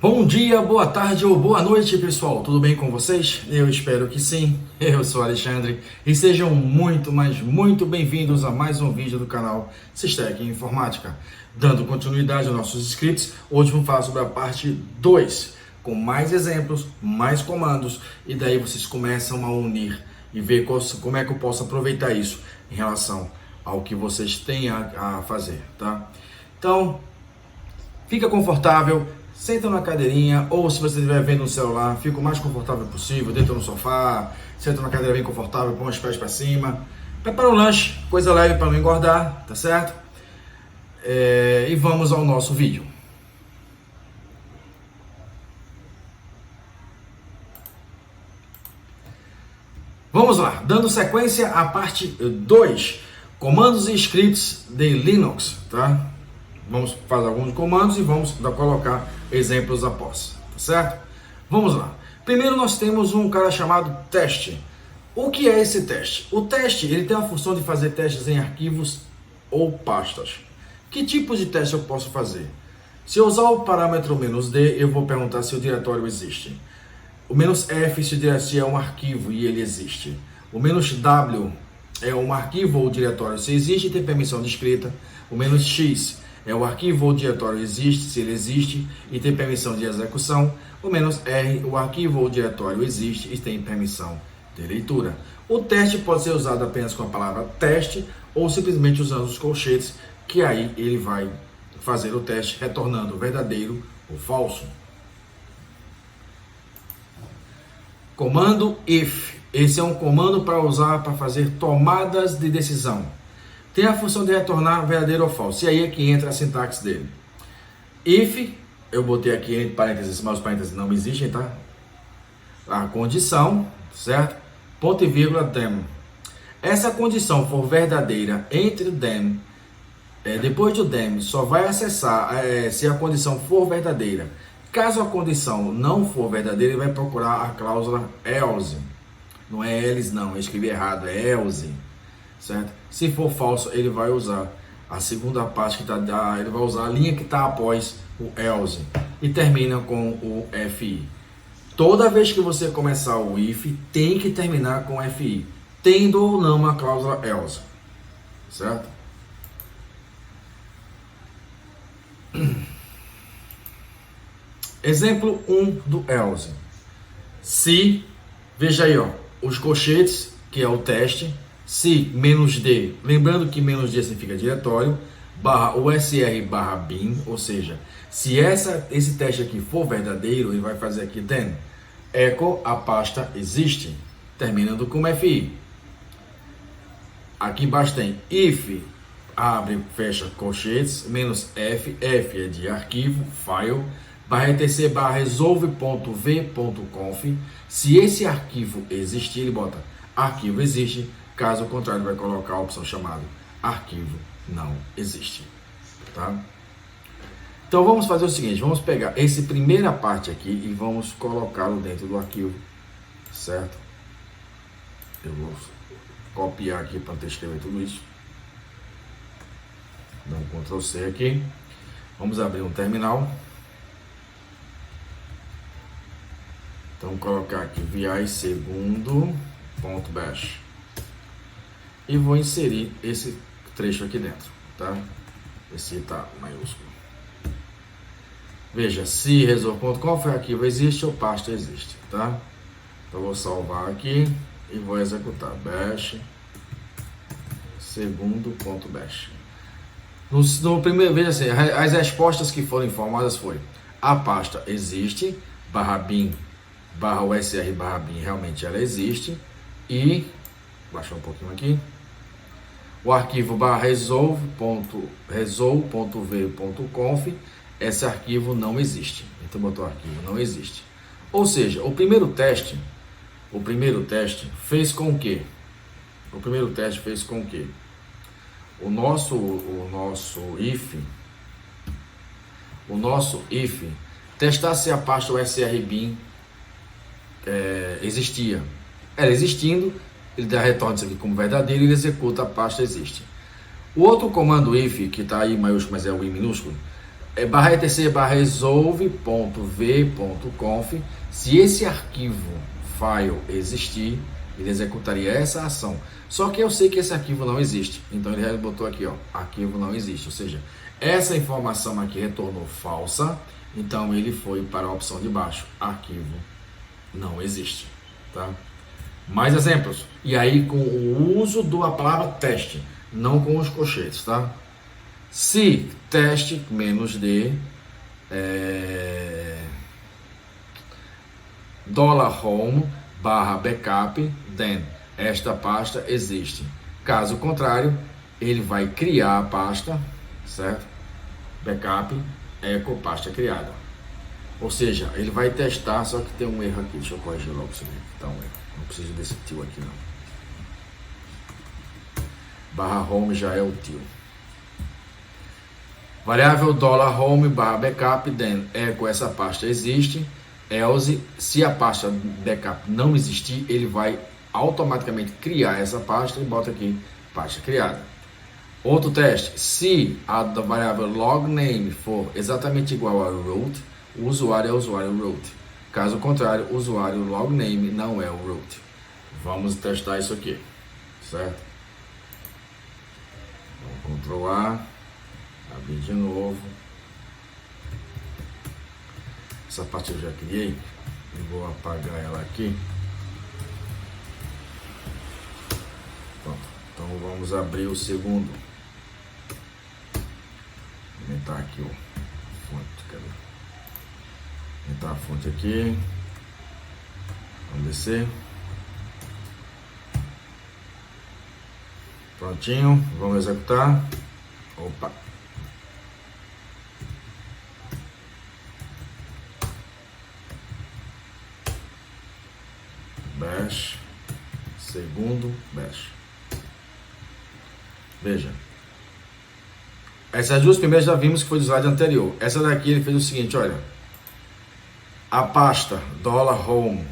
Bom dia, boa tarde ou boa noite, pessoal. Tudo bem com vocês? Eu espero que sim. Eu sou Alexandre e sejam muito, mas muito bem-vindos a mais um vídeo do canal Sistec Informática. Dando continuidade aos nossos scripts, hoje vamos falar sobre a parte 2, com mais exemplos, mais comandos, e daí vocês começam a unir e ver como é que eu posso aproveitar isso em relação ao que vocês têm a fazer, tá? Então, fica confortável. Senta na cadeirinha, ou se você estiver vendo no celular, fica o mais confortável possível, deita no sofá, senta na cadeira bem confortável, põe os pés para cima. Prepara um lanche, coisa leve para não engordar, tá certo? E vamos ao nosso vídeo. Vamos lá, dando sequência à parte 2, comandos e scripts de Linux, tá? Vamos fazer alguns comandos e vamos colocar exemplos após, tá certo? Vamos lá. Primeiro nós temos um cara chamado teste. O que é esse teste? O teste, ele tem a função de fazer testes em arquivos ou pastas. Que tipo de teste eu posso fazer? Se eu usar o parâmetro "-d", eu vou perguntar se o diretório existe. O "-f" se é um arquivo e ele existe. O "-w" é um arquivo ou diretório se existe e tem permissão de escrita. O "-x" é o arquivo ou diretório existe, se ele existe e tem permissão de execução. O "-r", o arquivo ou diretório existe e tem permissão de leitura. O teste pode ser usado apenas com a palavra teste ou simplesmente usando os colchetes, que aí ele vai fazer o teste retornando verdadeiro ou falso. Comando if. Esse é um comando para usar para fazer tomadas de decisão. Tem a função de retornar verdadeiro ou falso. E aí é que entra a sintaxe dele. If, eu botei aqui entre parênteses, mas os parênteses não existem, tá? A condição, certo? Ponto e vírgula, them. Essa condição for verdadeira entre them, depois do them, só vai acessar se a condição for verdadeira. Caso a condição não for verdadeira, ele vai procurar a cláusula else. Não é else não, eu escrevi errado, é else. Certo? Se for falso, ele vai usar a segunda parte que ele vai usar a linha que está após o else e termina com o fi. Toda vez que você começar o if, tem que terminar com fi, tendo ou não uma cláusula else, certo? Exemplo 1 do else. Se, veja aí, ó, os colchetes, que é o teste. Se "-d", lembrando que "-d" significa diretório, barra usr barra bin, ou seja, se esse teste aqui for verdadeiro, ele vai fazer aqui then, echo, a pasta existe, terminando com fi. Aqui embaixo tem if, abre, fecha colchetes, "-f", f é de arquivo, file, barra etc barra resolve.v.conf. Se esse arquivo existir, ele bota arquivo existe. Caso contrário, vai colocar a opção chamada arquivo não existe, tá? Então vamos fazer o seguinte, vamos pegar essa primeira parte aqui e vamos colocá-lo dentro do arquivo, certo? Eu vou copiar aqui para escrever tudo isso. Dá um Ctrl C aqui. Vamos abrir um terminal. Então colocar aqui vi segundo.bash. E vou inserir esse trecho aqui dentro, tá? Esse tá maiúsculo. Veja, se resolve.conf, o arquivo existe ou pasta existe, tá? Então vou salvar aqui e vou executar bash segundo.bash. No primeiro, veja assim, as respostas que foram informadas foi: a pasta existe, /bin, /usr /bin, realmente ela existe, e baixar um pouquinho aqui. O arquivo /resolve.v.conf, esse arquivo não existe. Então botou arquivo não existe. Ou seja, o primeiro teste fez com que o nosso if testasse se a pasta usr-bin existia. Ela existindo, ele dá retorno isso aqui como verdadeiro e ele executa a pasta existe. O outro comando if, que está aí maiúsculo, mas é o i minúsculo, barra etc barra resolve.v.conf. Se esse arquivo file existir, ele executaria essa ação. Só que eu sei que esse arquivo não existe, então ele botou aqui, ó, arquivo não existe, ou seja, essa informação aqui retornou falsa, então ele foi para a opção de baixo, arquivo não existe, tá? Mais exemplos, e aí com o uso da palavra teste, não com os colchetes, tá? Se teste menos de $home barra backup, then esta pasta existe. Caso contrário, ele vai criar a pasta, certo? Backup, echo, pasta criada. Ou seja, ele vai testar, só que tem um erro aqui, deixa eu corrigir logo isso aqui. Tá um erro, não preciso desse tio aqui não. Barra home já é o tio. Variável $home barra backup, then echo, essa pasta existe. Else, se a pasta backup não existir, ele vai automaticamente criar essa pasta e bota aqui pasta criada. Outro teste, se a variável logname for exatamente igual a root, o usuário é o usuário root. Caso contrário, o usuário logname não é o root. Vamos testar isso aqui, certo? Vamos Ctrl A, abrir de novo. Essa parte eu já criei, eu vou apagar ela aqui. Pronto. Então vamos abrir o segundo. Vou aumentar aqui o fonte, cadê? Aumentar a fonte aqui. Vamos descer. Prontinho, vamos executar. Opa! Bash, segundo bash. Veja, essas duas primeiras já vimos que foi do slide anterior. Essa daqui ele fez o seguinte, olha, a pasta $home,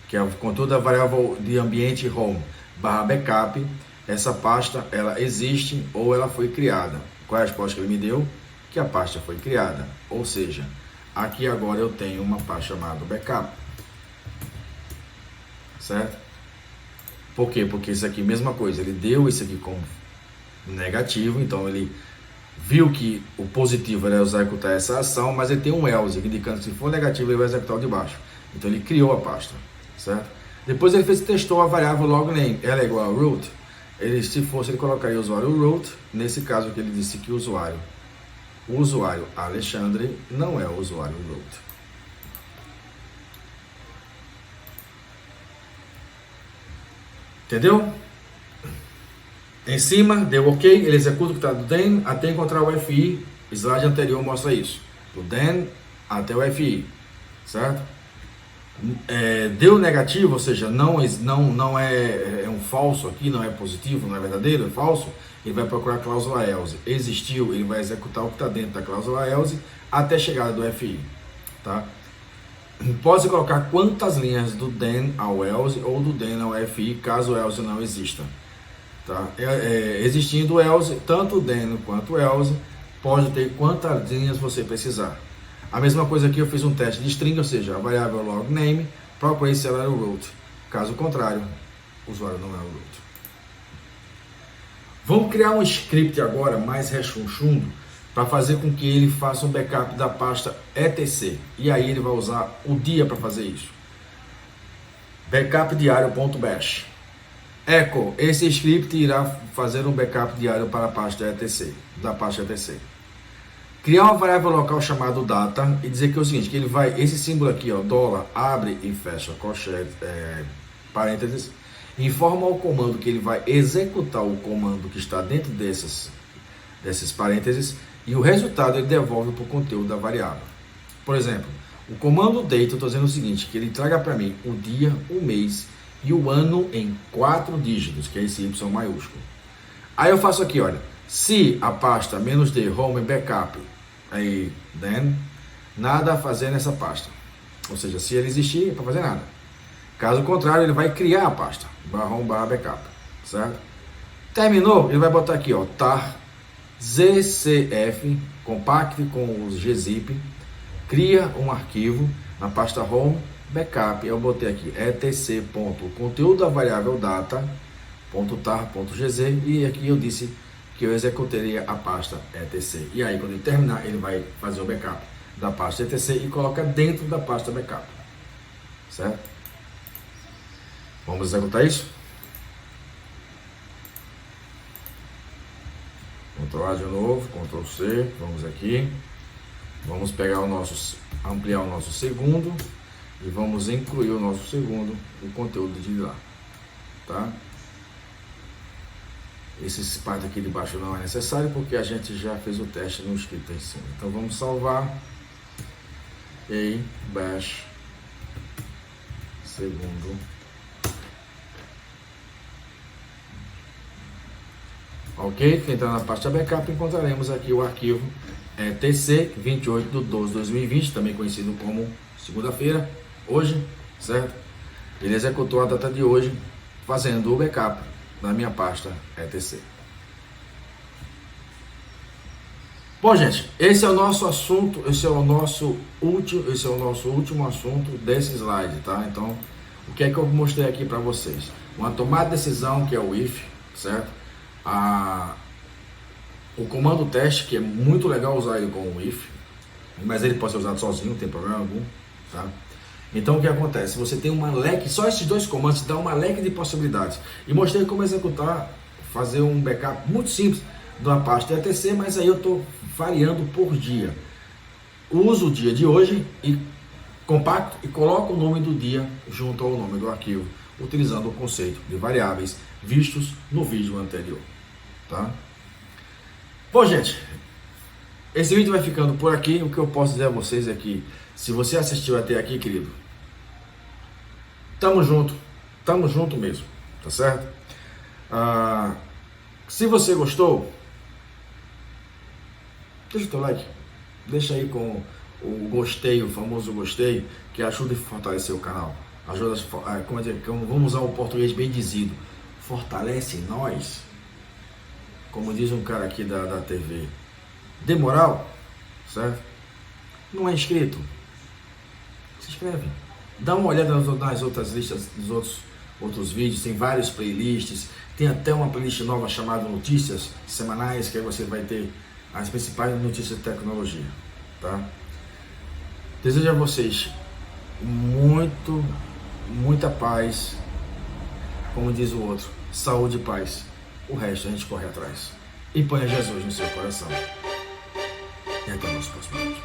que é o conteúdo da variável de ambiente home barra backup, essa pasta ela existe ou ela foi criada. Qual é a resposta que ele me deu? Que a pasta foi criada, ou seja, aqui agora eu tenho uma pasta chamada backup. Certo? Por quê? Porque isso aqui, mesma coisa, ele deu isso aqui como negativo, então ele viu que o positivo era executar essa ação, mas ele tem um else indicando que se for negativo ele vai executar o de baixo. Então ele criou a pasta, certo? Depois ele testou a variável logname, ela é igual a root. Se fosse, ele colocaria o usuário root. Nesse caso aqui ele disse que o usuário Alexandre não é o usuário root. Entendeu? Em cima, deu ok, ele executa o que está do then até encontrar o FI. Slide anterior mostra isso. Do then até o FI, certo? Deu negativo, ou seja, não é um falso aqui, não é positivo, não é verdadeiro, é falso. Ele vai procurar a cláusula else. Existiu, ele vai executar o que está dentro da cláusula else até chegar do FI, tá? Pode colocar quantas linhas do then ao else ou do then ao FI, caso o else não exista. Tá? Existindo o else, tanto o then quanto o else, pode ter quantas linhas você precisar. A mesma coisa aqui, eu fiz um teste de string, ou seja, a variável logname, procurei se ela era o root. Caso contrário, o usuário não é o root. Vamos criar um script agora mais rechonchundo, para fazer com que ele faça um backup da pasta etc. E aí ele vai usar o dia para fazer isso. Backup diário.bash. Echo, esse script irá fazer um backup diário para a pasta etc. Da pasta etc. Criar uma variável local chamada data e dizer que é o seguinte, que ele vai, esse símbolo aqui, ó, dólar, abre e fecha, colchete, parênteses, informa ao comando que ele vai executar o comando que está dentro desses parênteses, e o resultado ele devolve para o conteúdo da variável. Por exemplo, o comando date, eu estou dizendo o seguinte, que ele traga para mim o dia, o mês e o ano em 4 dígitos, que é esse Y maiúsculo. Aí eu faço aqui, olha, se a pasta -d home backup, aí then, nada a fazer nessa pasta. Ou seja, se ele existir, é para fazer nada. Caso contrário, ele vai criar a pasta, /home/backup, certo? Terminou, ele vai botar aqui, ó, tar ZCF, compacte com o gzip, cria um arquivo na pasta home, backup, eu botei aqui etc.conteúdo da variável data.tar.gz e aqui eu disse que eu executaria a pasta etc. E aí quando ele terminar, ele vai fazer o backup da pasta etc e coloca dentro da pasta backup, certo? Vamos executar isso? Ctrl A de novo, Ctrl C, vamos aqui, vamos pegar ampliar o nosso segundo e vamos incluir o nosso segundo, o conteúdo de lá, tá? Esse parte aqui de baixo não é necessário porque a gente já fez o teste no escrito em cima. Então vamos salvar e bash segundo. Ok? Entrando na pasta backup, encontraremos aqui o arquivo TC 28/12/2020, também conhecido como segunda-feira, hoje, certo? Ele executou a data de hoje, fazendo o backup na minha pasta etc. Bom, gente, esse é o nosso assunto, esse é o nosso último assunto desse slide, tá? Então, o que é que eu mostrei aqui para vocês? Uma tomada de decisão, que é o if, certo? O comando teste, que é muito legal usar ele com o if, mas ele pode ser usado sozinho, não tem problema algum, tá? Então o que acontece? Você tem uma leque, só esses dois comandos dão uma leque de possibilidades. E mostrei como executar, fazer um backup muito simples de uma pasta etc, mas aí eu estou variando por dia. Uso o dia de hoje e compacto e coloco o nome do dia junto ao nome do arquivo, utilizando o conceito de variáveis vistos no vídeo anterior, tá? Bom, gente, esse vídeo vai ficando por aqui. O que eu posso dizer a vocês é que, se você assistiu até aqui, querido, tamo junto mesmo, tá certo? Se você gostou, deixa o teu like, deixa aí com o gostei, o famoso gostei, que ajuda a fortalecer o canal, ajuda, vamos usar o português bem dizido, fortalece nós, como diz um cara aqui da TV, dê moral, certo? Não é inscrito? Se inscreve, dá uma olhada nas outras listas, dos outros vídeos, tem vários playlists, tem até uma playlist nova chamada Notícias Semanais, que aí você vai ter as principais notícias de tecnologia, tá? Desejo a vocês muita paz, como diz o outro, saúde e paz, o resto a gente corre atrás. E ponha Jesus no seu coração. E até o nosso próximo vídeo.